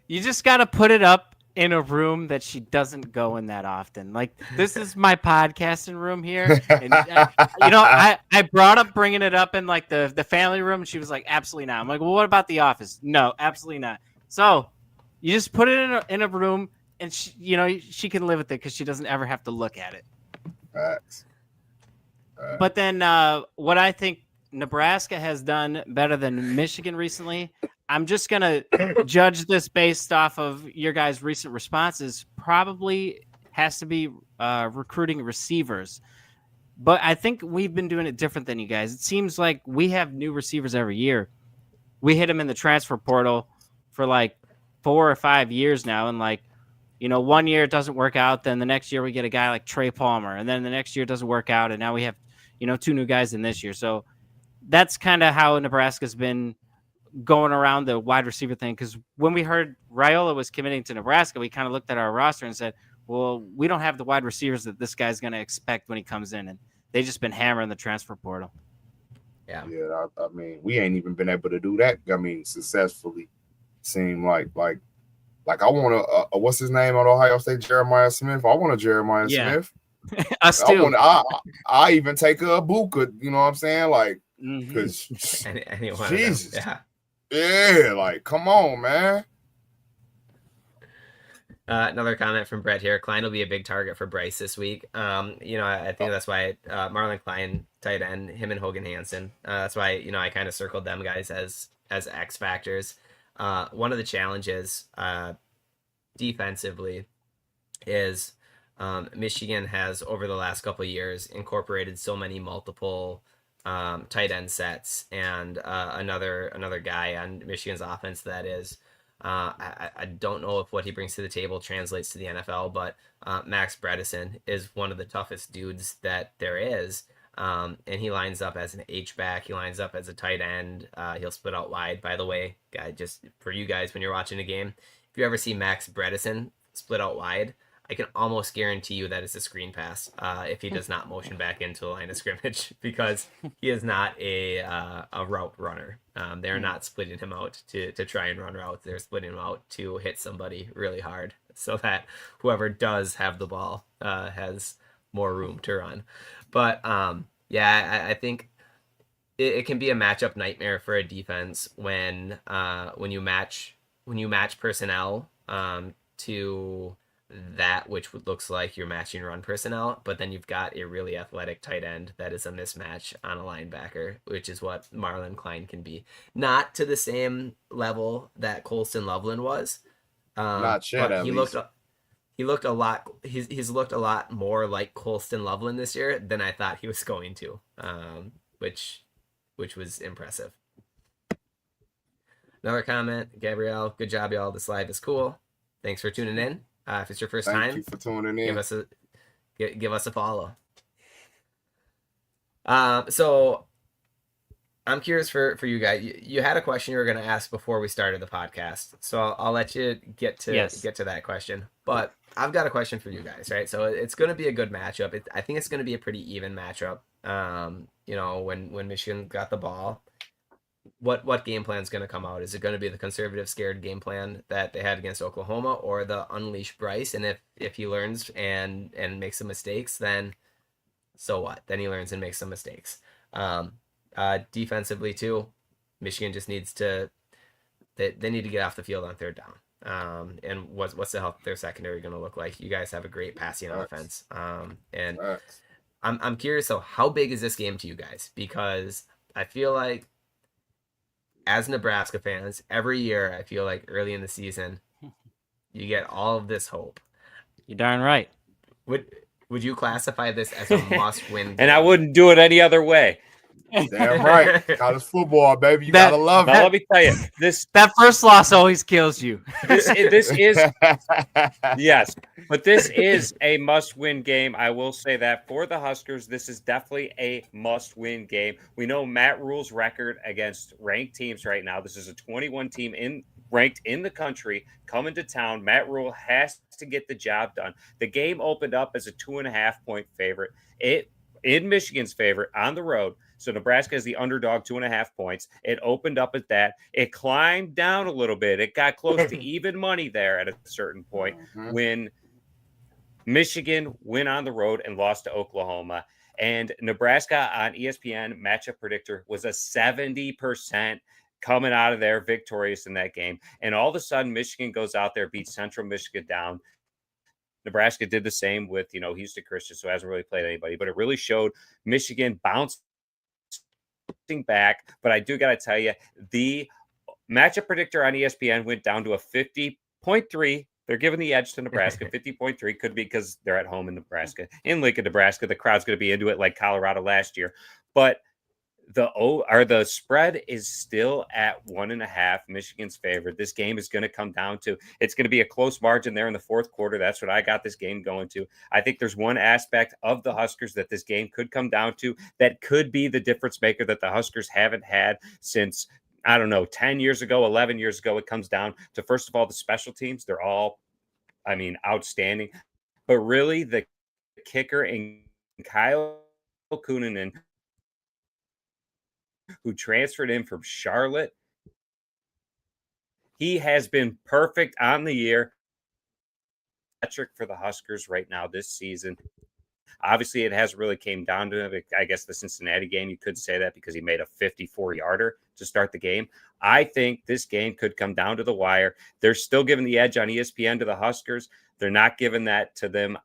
You just got to put it up in a room that she doesn't go in that often. Like, this is my podcasting room here. And, I brought up bringing it up in, like, the family room. And she was like, absolutely not. I'm like, well, what about the office? No, absolutely not. So you just put it in a room, and, she can live with it because she doesn't ever have to look at it. Facts. But then what I think Nebraska has done better than Michigan recently, I'm just going to judge this based off of your guys' recent responses, probably has to be recruiting receivers. But I think we've been doing it different than you guys. It seems like we have new receivers every year. We hit them in the transfer portal for like 4 or 5 years now. And like, 1 year it doesn't work out. Then the next year we get a guy like Trey Palmer. And then the next year it doesn't work out. And now we have, 2 new guys in this year. So that's kind of how Nebraska's been going around the wide receiver thing. Because when we heard Raiola was committing to Nebraska, we kind of looked at our roster and said, well, we don't have the wide receivers that this guy's going to expect when he comes in. And they've just been hammering the transfer portal. Yeah. I mean, we ain't even been able to do that. I mean, successfully. Seem like I want to. What's his name on Ohio State? Jeremiah Smith. I want a Jeremiah Smith. Us too. I even take a Buka. You know what I'm saying? Like, because anyone. Jesus. Yeah. Yeah, like, come on, man. Another comment from Brett here. Klein will be a big target for Bryce this week. I think that's why Marlon Klein, tight end, him and Hogan Hansen. That's why, I kind of circled them guys as X factors. One of the challenges defensively is Michigan has, over the last couple of years, incorporated so many multiple tight end sets, and another guy on Michigan's offense that is I don't know if what he brings to the table translates to the NFL, but Max Bredesen is one of the toughest dudes that there is, and he lines up as an H-back. He lines up as a tight end. He'll split out wide, by the way. Just for you guys when you're watching a game, if you ever see Max Bredesen split out wide, I can almost guarantee you that it's a screen pass if he does not motion back into the line of scrimmage, because he is not a route runner. They're not splitting him out to try and run routes. They're splitting him out to hit somebody really hard so that whoever does have the ball has more room to run. But I think it can be a matchup nightmare for a defense when you match personnel to that which looks like you're matching run personnel, but then you've got a really athletic tight end that is a mismatch on a linebacker, which is what Marlon Klein can be. Not to the same level that Colston Loveland was. Not yet, but he looked a lot. He's looked a lot more like Colston Loveland this year than I thought he was going to, which was impressive. Another comment, Gabrielle. Good job, y'all. This live is cool. Thanks for tuning in. If it's your first time, thank you for tuning in. Give us a follow. So I'm curious for you guys. You had a question you were going to ask before we started the podcast, so I'll let you get to that question. But I've got a question for you guys, right? So it's going to be a good matchup. I think it's going to be a pretty even matchup. When Michigan got the ball, what game plan is going to come out? Is it going to be the conservative, scared game plan that they had against Oklahoma, or the unleash Bryce? And if he learns and makes some mistakes, then so what? Then he learns and makes some mistakes. Defensively too, Michigan just needs to they need to get off the field on third down. And what's the health of their secondary going to look like? You guys have a great passing offense. And I'm curious though, how big is this game to you guys? Because I feel like, as Nebraska fans, every year I feel like early in the season, you get all of this hope. You're darn right. Would you classify this as a must-win game? And I wouldn't do it any other way. Damn right. College football, baby. You gotta love it. Now, let me tell you, that first loss always kills you. This is yes, but this is a must-win game. I will say that for the Huskers, this is definitely a must-win game. We know Matt Rule's record against ranked teams right now. This is a 21 team in ranked in the country, coming to town. Matt Rule has to get the job done. The game opened up as a 2.5-point favorite. It in Michigan's favor on the road. So Nebraska is the underdog, 2.5 points. It opened up at that. It climbed down a little bit. It got close to even money there at a certain point when Michigan went on the road and lost to Oklahoma. And Nebraska on ESPN matchup predictor was a 70% coming out of there victorious in that game. And all of a sudden, Michigan goes out there, beats Central Michigan down. Nebraska did the same with, Houston Christian, so hasn't really played anybody, but it really showed Michigan bouncing back. But I do got to tell you, the matchup predictor on ESPN went down to a 50.3. They're giving the edge to Nebraska. 50.3 could be because they're at home in Nebraska. In Lincoln, Nebraska, the crowd's going to be into it like Colorado last year. But the spread is still at 1.5. Michigan's favored. This game is going to come down to, it's going to be a close margin there in the fourth quarter. That's what I got this game going to. I think there's one aspect of the Huskers that this game could come down to that could be the difference maker that the Huskers haven't had since, I don't know, 10 years ago, 11 years ago. It comes down to, first of all, the special teams. They're all, outstanding. But really, the kicker and Kyle Kunin, who transferred in from Charlotte, he has been perfect on the year. Metric for the Huskers right now this season. Obviously, it hasn't really came down to it. I guess the Cincinnati game, you could say that because he made a 54-yarder to start the game. I think this game could come down to the wire. They're still giving the edge on ESPN to the Huskers. They're not giving that to them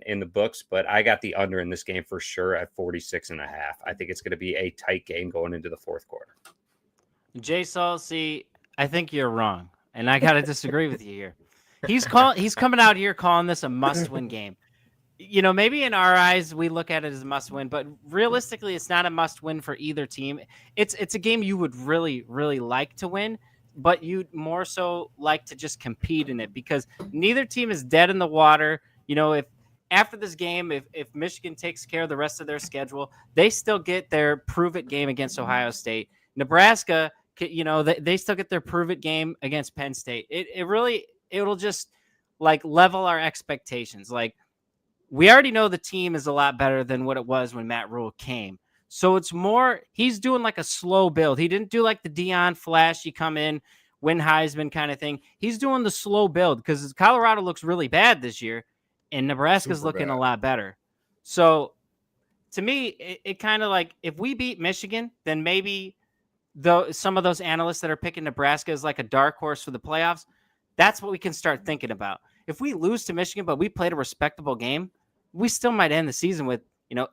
in the books, but I got the under in this game for sure at 46.5. I think it's going to be a tight game going into the fourth quarter. Jay Saul, see, I think you're wrong, and I got to disagree with you here. He's coming out here calling this a must-win game. Maybe in our eyes we look at it as a must-win, but realistically, it's not a must-win for either team. It's a game you would really, really like to win, but you'd more so like to just compete in it because neither team is dead in the water. If after this game, if Michigan takes care of the rest of their schedule, they still get their prove-it game against Ohio State. Nebraska, they still get their prove-it game against Penn State. It'll just level our expectations. We already know the team is a lot better than what it was when Matt Rule came. So it's more, he's doing a slow build. He didn't do the Deion flash, you come in, win Heisman kind of thing. He's doing the slow build because Colorado looks really bad this year and Nebraska's looking a lot better. So to me, it kind of if we beat Michigan, then maybe some of those analysts that are picking Nebraska as a dark horse for the playoffs, that's what we can start thinking about. If we lose to Michigan, but we played a respectable game, we still might end the season with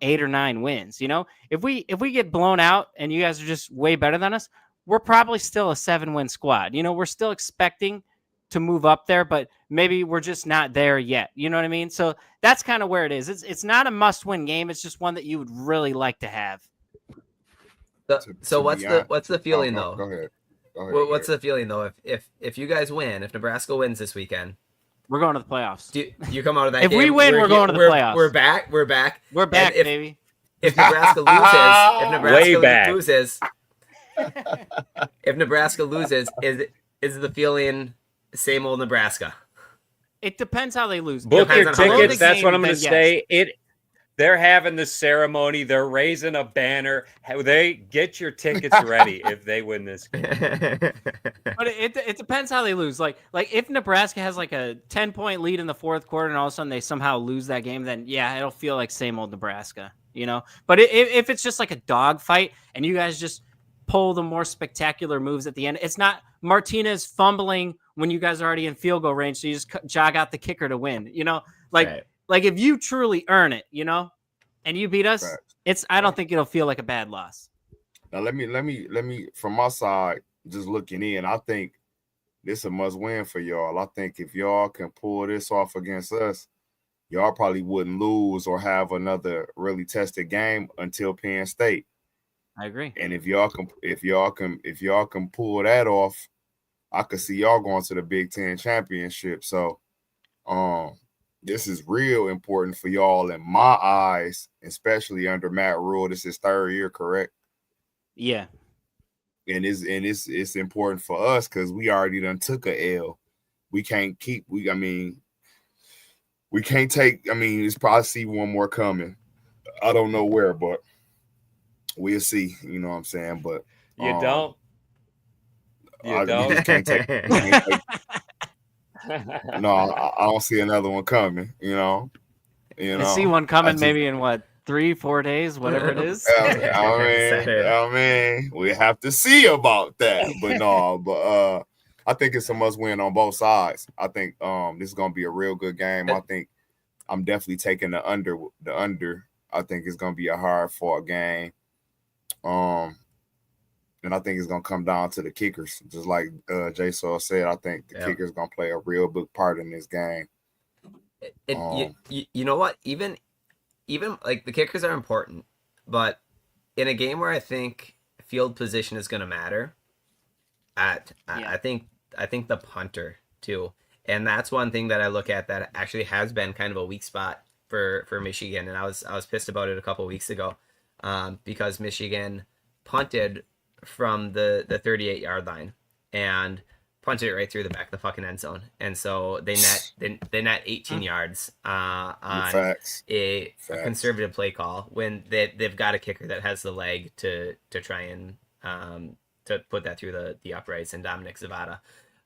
8 or 9 wins. If we get blown out and you guys are just way better than us, we're probably still a 7-win squad. We're still expecting to move up there, but maybe we're just not there yet. You know what I mean? So that's kind of where it is. It's not a must-win game. It's just one that you would really like to have. So what's the feeling though? Go ahead. What's the feeling though? If you guys win, if Nebraska wins this weekend, we're going to the playoffs. Do you come out of that if game? We win, we're going to the playoffs. We're back, baby. If Nebraska loses, if Nebraska loses, is the feeling same old Nebraska? It depends how they lose. Book your tickets. That's what I'm going to say. They're having the ceremony. They're raising a banner. They get your tickets ready if they win this game. But it depends how they lose. Like if Nebraska has a 10-point lead in the fourth quarter and all of a sudden they somehow lose that game, then yeah, it'll feel like same old Nebraska, But if it's just a dog fight and you guys just pull the more spectacular moves at the end, it's not Martinez fumbling when you guys are already in field goal range, so you just jog out the kicker to win. Right. If you truly earn it, and you beat us, I don't think it'll feel like a bad loss. Now let me from my side, just looking in, I think this is a must win for y'all. I think if y'all can pull this off against us, y'all probably wouldn't lose or have another really tested game until Penn State. I agree. And if y'all can pull that off, I could see y'all going to the Big Ten championship. So this is real important for y'all in my eyes, especially under Matt Rule. This is 3rd year, correct? Yeah. and it's important for us because we already done took a L. We can't keep. We can't take. It's probably see one more coming. I don't know where, but we'll see. You know what I'm saying? But You don't. You we don't. just can't take. No, I don't see another one coming. I see one coming maybe in 3-4 days, whatever it is. We have to see about that. But no, I think it's a must win on both sides. I think this is gonna be a real good game. I think I'm definitely taking the under. I think it's gonna be a hard fought game. And I think it's gonna come down to the kickers, just like Jay Saul said. I think the kickers gonna play a real big part in this game. You know what? Even like the kickers are important, but in a game where I think field position is going to matter, I think the punter too, and that's one thing that I look at that actually has been kind of a weak spot for Michigan, and I was pissed about it a couple weeks ago, because Michigan punted from the 38-yard line and punted it right through the back of the fucking end zone, and so they net 18 yards on a conservative play call when they've got a kicker that has the leg to try and to put that through the uprights, and Dominic Zavada.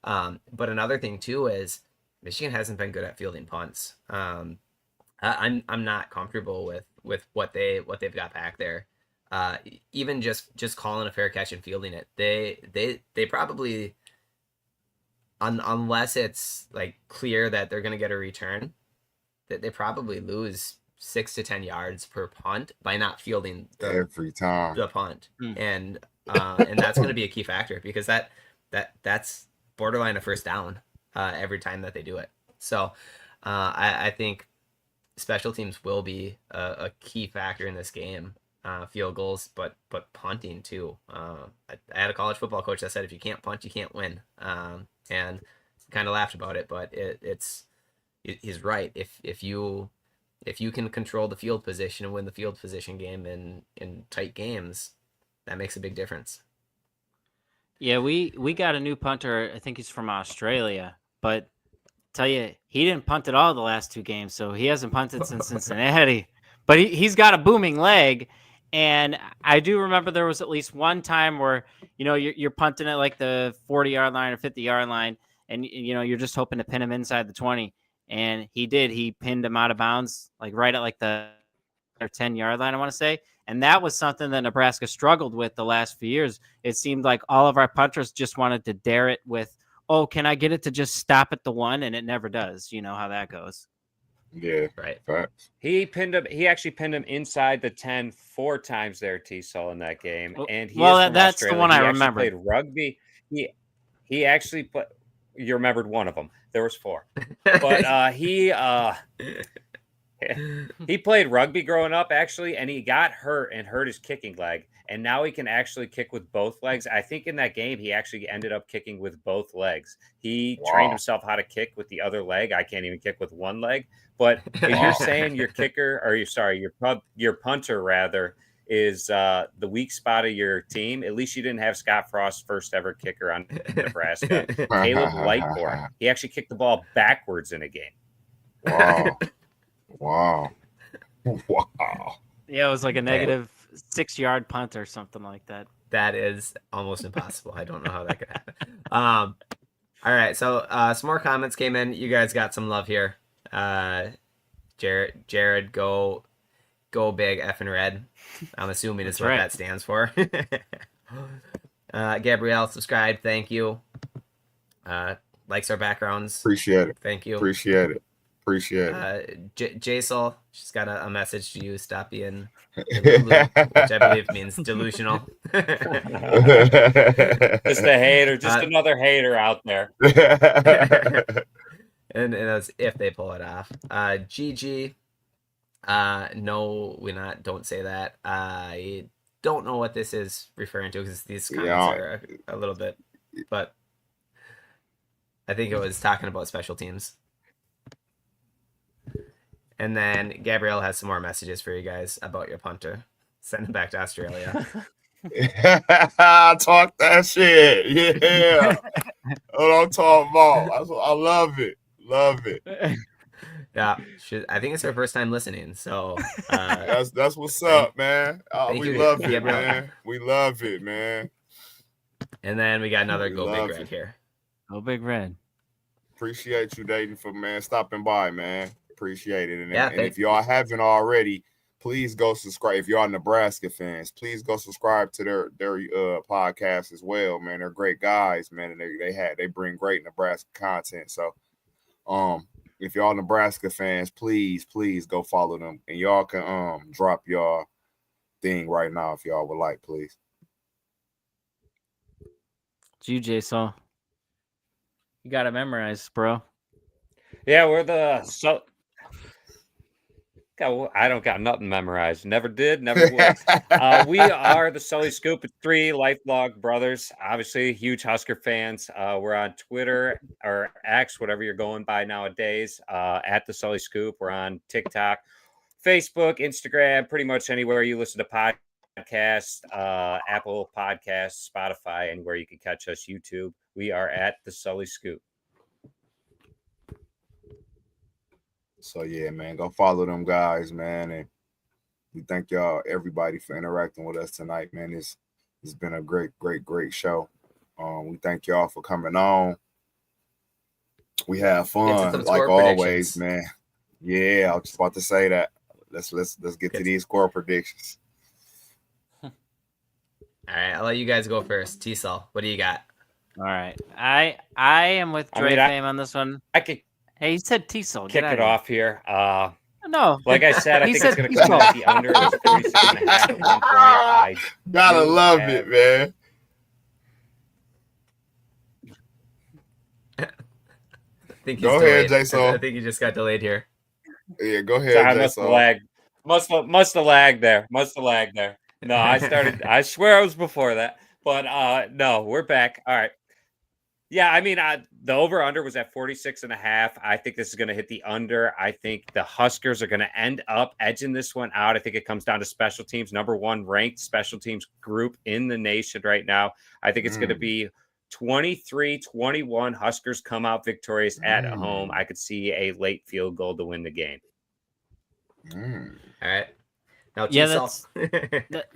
But another thing too is Michigan hasn't been good at fielding punts. I'm not comfortable with what they've got back there. Even just calling a fair catch and fielding it, they probably, unless it's like clear that they're going to get a return, that they probably lose 6 to 10 yards per punt by not fielding every time the punt. And that's going to be a key factor, because that's borderline a first down every time that they do it. So I think special teams will be a key factor in this game. Field goals, but punting too. I had a college football coach that said if you can't punt, you can't win. And kind of laughed about it, but he's right. If you can control the field position and win the field position game in tight games, that makes a big difference. Yeah, we got a new punter. I think he's from Australia, but tell you, he didn't punt at all the last 2 games, so he hasn't punted since Cincinnati. But he's got a booming leg. And I do remember there was at least one time where, you're punting at like the 40-yard line or 50-yard line, and, you're just hoping to pin him inside the 20. And he did. He pinned him out of bounds, like right at like the 10-yard line, I want to say. And that was something that Nebraska struggled with the last few years. It seemed like all of our punters just wanted to dare it with, oh, can I get it to just stop at the 1? And it never does. You know how that goes. Yeah, right. Facts. He actually pinned him inside the 10 4 times there, T-Sol, in that game. And that's Australia. The one I remember. Played rugby. He actually played. You remembered one of them. There was 4, but he played rugby growing up, actually, and he got hurt and hurt his kicking leg. And now he can actually kick with both legs. I think in that game, he actually ended up kicking with both legs. He trained himself how to kick with the other leg. I can't even kick with one leg. But if you're saying your kicker, or your punter rather, is the weak spot of your team, at least you didn't have Scott Frost's first ever kicker on Nebraska. Caleb Lightbourne. He actually kicked the ball backwards in a game. Wow. Yeah, it was like a negative 6-yard punt or something like that. That is almost impossible. I don't know how that could happen. All right, so some more comments came in. You guys got some love here. Jared, go big effing red. I'm assuming is what that stands for. Gabrielle, subscribe. Thank you. Likes our backgrounds. Appreciate it. Thank you. Appreciate it. Jaisal, she's got a message to you. Stop being delulu, which I believe means delusional. Just a hater, another hater out there. and that's if they pull it off. GG. No, don't say that. I don't know what this is referring to, because these comments are a little bit, but I think it was talking about special teams. And then Gabrielle has some more messages for you guys about your punter. Send him back to Australia. Talk that shit. Yeah. What I'm talking about. I love it. Love it. Yeah, I think it's her first time listening. So That's what's thank, up, man. thank We you, love it, Gabriel. man. We love it, man. And then we got another We Go Big love Red it. here. Go Big Red. Appreciate you, Dayton, for stopping by, man. Appreciate it. And Yeah, if y'all haven't already, please go subscribe. If y'all Nebraska fans, please go subscribe to their podcast as well, man. They're great guys, man, and they bring great Nebraska content. So if y'all Nebraska fans, please go follow them. And y'all can drop y'all thing right now if y'all would like, please. It's you, Jason. You got to memorize, bro. Yeah, we're the I don't got nothing memorized. Never did, never would. We are the Sully Scoop. It's 3 lifelong brothers. Obviously, huge Husker fans. We're on Twitter or X, whatever you're going by nowadays, at the Sully Scoop. We're on TikTok, Facebook, Instagram, pretty much anywhere you listen to podcasts, Apple Podcasts, Spotify, anywhere you can catch us, YouTube. We are at the Sully Scoop. So yeah, man, go follow them guys, man, and we thank y'all, everybody, for interacting with us tonight, man. It's been a great show. We thank y'all for coming on. We have fun like always, man. Yeah, I was just about to say that. Let's get to these score predictions. All right, I'll let you guys go first. T-Sol, what do you got? All right, I am with Dre Fame on this one. I could. Hey, he said T-Sol. Kick it off here. No, like I said, I think it's going to come out the under. It was 46.5 at one point. I gotta love it, man. I think go ahead, Jason. I think you just got delayed here. Yeah, go ahead, Jason. Must have lagged there. No, I swear it was before that. But no, we're back. All right. Yeah, I mean, the over-under was at 46.5. I think this is going to hit the under. I think the Huskers are going to end up edging this one out. I think it comes down to special teams. Number 1 ranked special teams group in the nation right now. I think it's going to be 23-21. Huskers come out victorious at home. I could see a late field goal to win the game. All right. Now, yeah,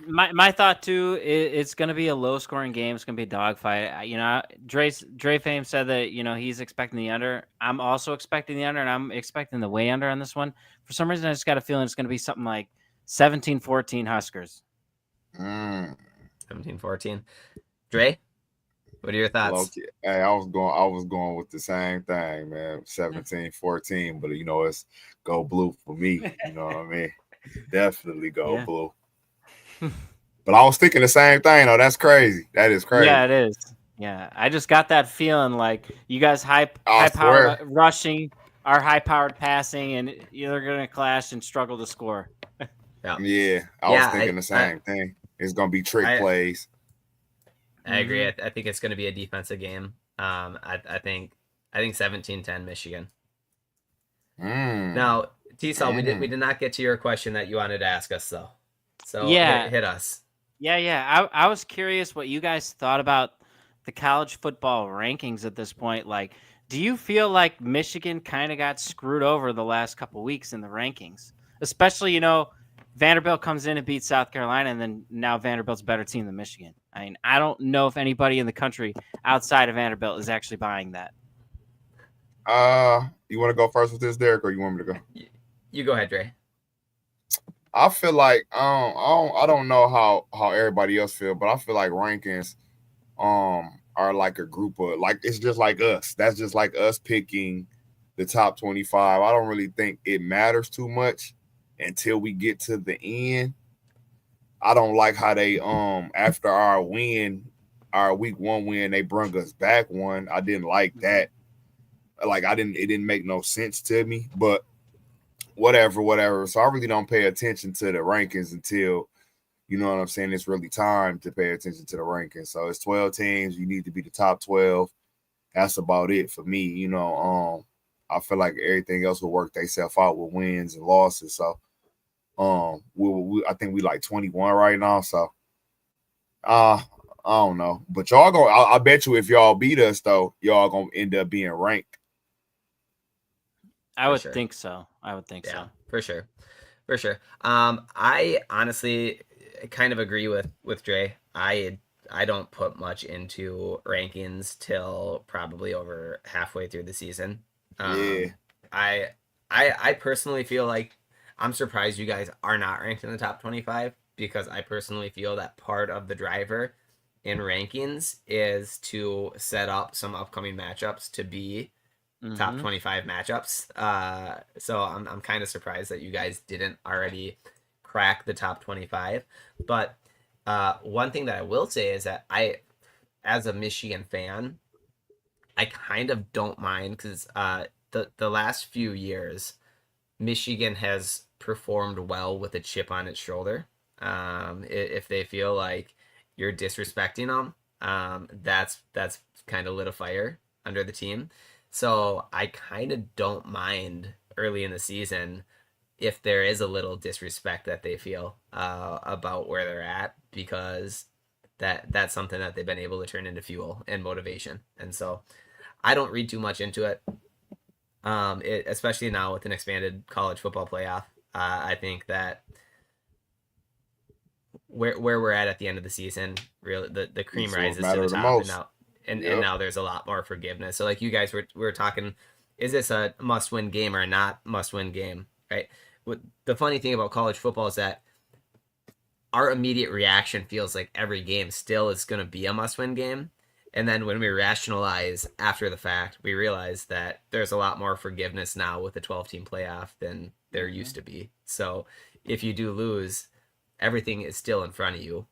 my thought too. It's going to be a low-scoring game. It's going to be a dogfight. You know, Dre Fame said that he's expecting the under. I'm also expecting the under, and I'm expecting the way under on this one. For some reason, I just got a feeling it's going to be something like 17-14 Huskers. 17-14. Dre, what are your thoughts? Hey, I was going with the same thing, man. 17-14, but it's go blue for me. You know what I mean? Definitely go blue. But I was thinking the same thing, though. That's crazy. That is crazy. Yeah, it is. Yeah, I just got that feeling like you guys high-powered rushing, our high-powered passing, and you're going to clash and struggle to score. Yeah, I was thinking the same thing. It's going to be trick plays. I agree. I think it's going to be a defensive game. I think 17-10 Michigan. Now, T-Sol, we did not get to your question that you wanted to ask us, though. So hit us. Yeah. I was curious what you guys thought about the college football rankings at this point. Like, do you feel like Michigan kind of got screwed over the last couple weeks in the rankings? Especially, Vanderbilt comes in and beats South Carolina, and then now Vanderbilt's a better team than Michigan. I mean, I don't know if anybody in the country outside of Vanderbilt is actually buying that. You want to go first with this, Derek, or you want me to go? You go ahead, Dre. I feel like I don't know how everybody else feel, but I feel like rankings are like a group of it's just like us. That's just like us picking the top 25. I don't really think it matters too much until we get to the end. I don't like how they after our week 1 win, they brung us back one. I didn't like that. It didn't make no sense to me, but whatever. So I really don't pay attention to the rankings until, you know what I'm saying, it's really time to pay attention to the rankings. So it's 12 teams. You need to be the top 12. That's about it for me. I feel like everything else will work themselves out with wins and losses. So I think we like 21 right now. So I don't know, but y'all gonna. I bet you if y'all beat us though, y'all gonna end up being ranked. I would sure. think so. I would think Yeah, so. for sure. For sure. I honestly kind of agree with Dre. I don't put much into rankings till probably over halfway through the season. Yeah, I I personally feel like I'm surprised you guys are not ranked in the top 25 because I personally feel that part of the driver in rankings is to set up some upcoming matchups to be top 25 matchups. So I'm kind of surprised that you guys didn't already crack the top 25. But one thing that I will say is that as a Michigan fan, I kind of don't mind because the last few years, Michigan has performed well with a chip on its shoulder. If they feel like you're disrespecting them, that's kind of lit a fire under the team. So I kind of don't mind early in the season if there is a little disrespect that they feel about where they're at because that's something that they've been able to turn into fuel and motivation. And so I don't read too much into it. Especially now with an expanded college football playoff, I think that where we're at the end of the season, really the cream it's what rises to matter the the top, and most. now and Yep. now there's a lot more forgiveness. So like you guys were talking, is this a must win game or not must win game? Right. The funny thing about college football is that our immediate reaction feels like every game still is going to be a must win game. And then when we rationalize after the fact, we realize that there's a lot more forgiveness now with the 12-team playoff than there used to be. So if you do lose, everything is still in front of you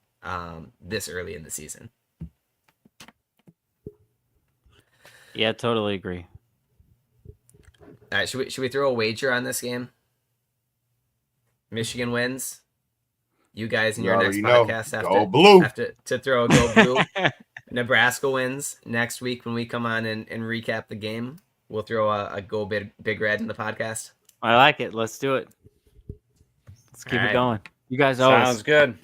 this early in the season. Yeah, totally agree. All right, should we throw a wager on this game? Michigan wins. You guys in You your next already know. podcast Go blue. have to throw a go blue. Nebraska wins next week when we come on and recap the game. We'll throw a go big red in the podcast. I like it. Let's do it. Let's keep it going. You guys Sounds good.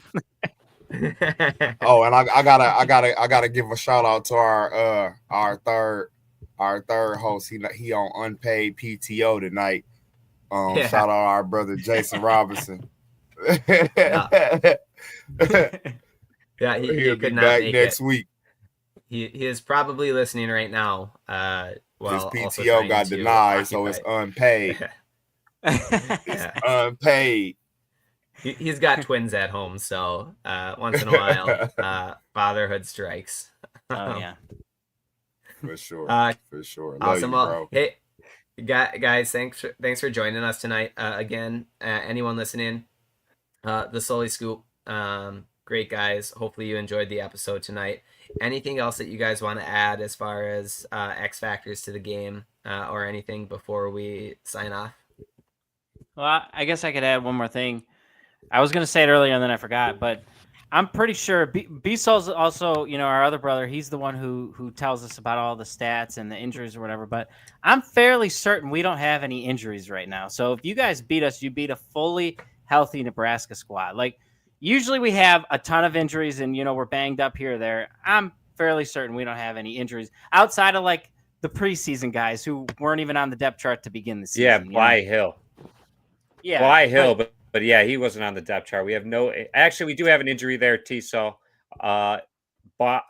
Oh, and I gotta give a shout out to our third host. He on unpaid PTO tonight. Yeah. Shout out our brother Jason Robinson. Yeah, he He'll could be not back make next it. week. He is probably listening right now. His Also PTO got denied, so it's unpaid. It's unpaid. He's got twins at home, so once in a while, fatherhood strikes. Oh yeah, For sure. For sure. Love Awesome. you, bro. Hey, guys, thanks for joining us tonight. Again, anyone listening, the Sully Scoop, great guys. Hopefully you enjoyed the episode tonight. Anything else that you guys want to add as far as X factors to the game or anything before we sign off? well, I guess I could add one more thing. I was going to say it earlier and then I forgot, but I'm pretty sure B-Sol's also, our other brother. He's the one who tells us about all the stats and the injuries or whatever. But I'm fairly certain we don't have any injuries right now. So if you guys beat us, you beat a fully healthy Nebraska squad. Like usually we have a ton of injuries and we're banged up here or there. I'm fairly certain we don't have any injuries outside of like the preseason guys who weren't even on the depth chart to begin the season. Yeah, Bly Hill. Yeah, Bly Hill, but yeah, he wasn't on the depth chart. We have actually, we do have an injury there, T-Saw.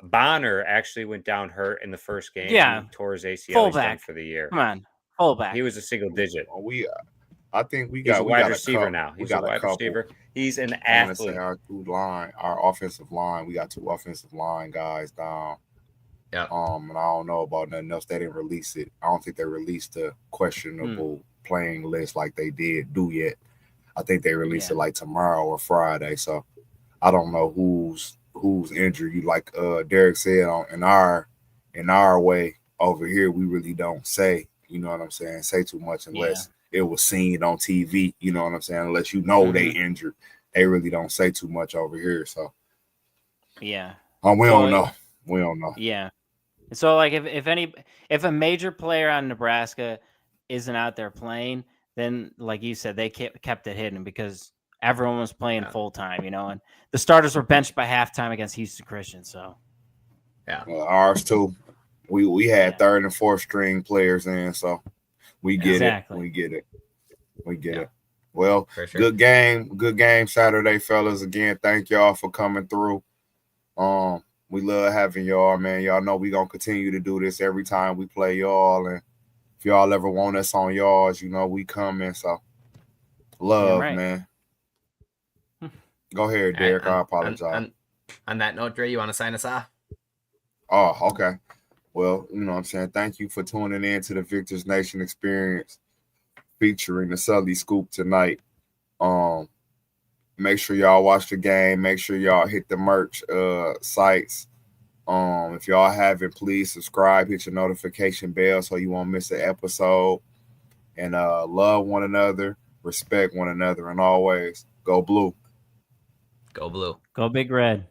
Bonner actually went down hurt in the first game. Yeah. He tore his ACL. Fullback. For the year. Come on, fullback. He was a single digit. I think He's a wide receiver now. He's a wide receiver. He's an athlete. Our our offensive line, we got 2 offensive line guys down. Yeah. And I don't know about nothing else. They didn't release it. I don't think they released the questionable playing list like they did do yet. I think they release it like tomorrow or Friday. So I don't know who's injured. You like Derek said in our way over here, we really don't say, you know what I'm saying, say too much unless it was seen on TV, you know what I'm saying, unless they injured. They really don't say too much over here. So we don't know. We don't know. Yeah. So like if a major player on Nebraska isn't out there playing, then like you said, they kept it hidden because everyone was playing Yeah. full time, and the starters were benched by halftime against Houston Christian. So Yeah. Ours too. We had Yeah. third and fourth string players in, so we get Exactly. it. We get it. We get Yeah. it. Well, For sure. good game Saturday, fellas. Again, thank y'all for coming through. We love having y'all, man. Y'all know we gonna continue to do this every time we play y'all, and if y'all ever want us on y'all's, we coming. So love, right. man. Go ahead, All right, Derek. I apologize. On that note, Dre, you want to sign us off? Oh, okay. Well, what I'm saying, thank you for tuning in to the Victors Nation experience featuring the Sully Scoop tonight. Make sure y'all watch the game. Make sure y'all hit the merch sites. If y'all haven't, please subscribe, hit your notification bell so you won't miss an episode. And love one another, respect one another, and always go blue. Go Blue. Go Big Red.